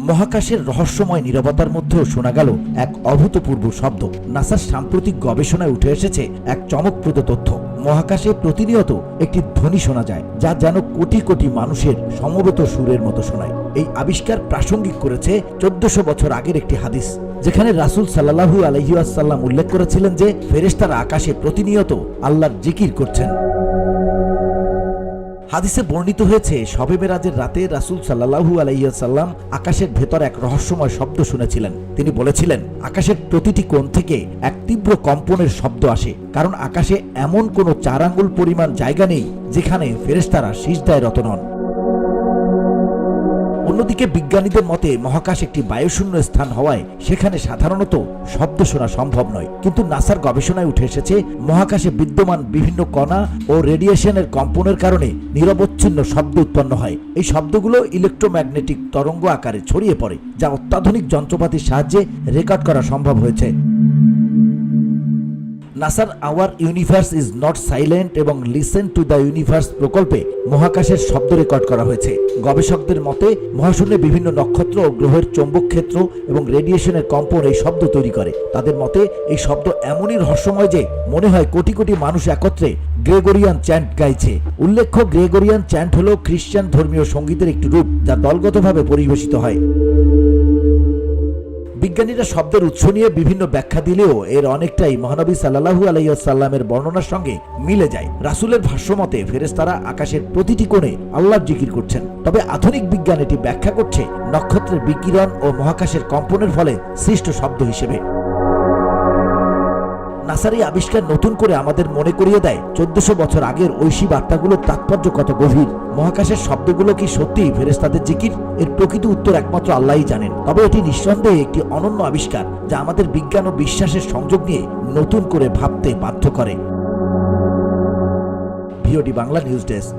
মহাকাশের রহস্যময় নীরবতার মধ্যেও শোনা গেল এক অভূতপূর্ব শব্দ। নাসার সাম্প্রতিক গবেষণায় উঠে এসেছে এক চমকপ্রদ তথ্য। মহাকাশে প্রতিনিয়ত একটি ধ্বনি শোনা যায়, যা যেন কোটি কোটি মানুষের সমবেত সুরের মতো শোনায়। এই আবিষ্কার প্রাসঙ্গিক করেছে 1400 বছর আগের একটি হাদিস, যেখানে রাসূল সাল্লাল্লাহু আলাইহি ওয়াসাল্লাম উল্লেখ করেছিলেন যে ফেরেশতারা আকাশে প্রতিনিয়ত আল্লাহর জিকির করছেন। হাদিসে বর্ণিত হয়েছে, শবে মেরাজের রাতে রাসূল সাল্লাল্লাহু আলাইহি ওয়াসাল্লাম আকাশের ভেতর এক রহস্যময় শব্দ শুনেছিলেন। তিনি বলেছিলেন, আকাশের প্রতিটি কোণ থেকে এক তীব্র কম্পনের শব্দ আসে, কারণ আকাশে এমন কোনো 4 আঙ্গুল পরিমাণ জায়গা নেই যেখানে ফেরেশতারা সিজদায় রত নন। অন্যদিকে বিজ্ঞানীদের মতে মহাকাশ একটি বায়ুশূন্য স্থান হওয়ায় সেখানে সাধারণত শব্দ শোনা সম্ভব নয়। কিন্তু নাসার গবেষণায় উঠে এসেছে, মহাকাশে বিদ্যমান বিভিন্ন কণা ও রেডিয়েশনের কম্পনের কারণে নিরবচ্ছিন্ন শব্দ উৎপন্ন হয়। এই শব্দগুলো ইলেকট্রোম্যাগনেটিক তরঙ্গ আকারে ছড়িয়ে পড়ে, যা অত্যাধুনিক যন্ত্রপাতির সাহায্যে রেকর্ড করা সম্ভব হয়েছে। নাসার hour universe is not silent এবং লিসেন টু দ্য ইউনিভার্স প্রকল্পে মহাকাশের শব্দ রেকর্ড করা হয়েছে। গবেষকদের মতে, মহাশূন্যে বিভিন্ন নক্ষত্র ও গ্রহের চৌম্বক ক্ষেত্র এবং রেডিয়েশনের কম্পন এই শব্দ তৈরি করে। তাদের মতে এই শব্দ এমনই রহস্যময় যে মনে হয় কোটি কোটি মানুষ একত্রে গ্রেগরিয়ান চ্যান্ট গাইছে। উল্লেখ্য, গ্রেগরিয়ান চ্যান্ট হল খ্রিস্টান ধর্মীয় সঙ্গীতের একটি রূপ, যা দলগতভাবে পরিবেশিত হয়। বিজ্ঞানীরা শব্দের উৎস নিয়ে বিভিন্ন ব্যাখ্যা দিলেও এর অনেকটাই মহানবী সাল্লাল্লাহু আলাইহি ওয়াসাল্লামের বর্ণনার সঙ্গে মিলে যায়। রাসূলের ভাষ্যমতে ফেরেশতারা আকাশের প্রতিটি কোণে আল্লাহর জিকির করছেন। তবে আধুনিক বিজ্ঞান এটি ব্যাখ্যা করছে নক্ষত্রের বিকিরণ ও মহাকাশের কম্পনের ফলে সৃষ্ট শব্দ হিসেবে। নাসার এই আবিষ্কার নতুন করে আমাদের মনে করিয়ে দেয় 1400 বছর আগের ঐশী বার্তাগুলোর তাৎপর্য কত গভীর। মহাকাশের শব্দগুলো কি সত্যিই ফেরেশতাদের জিকির? এর প্রকৃত উত্তর একমাত্র আল্লাহই জানেন। তবে এটি নিঃসন্দেহে একটি অনন্য আবিষ্কার, যা আমাদের বিজ্ঞান ও বিশ্বাসের সংযোগ নিয়ে নতুন করে ভাবতে বাধ্য করে। VOD Bangla news desk.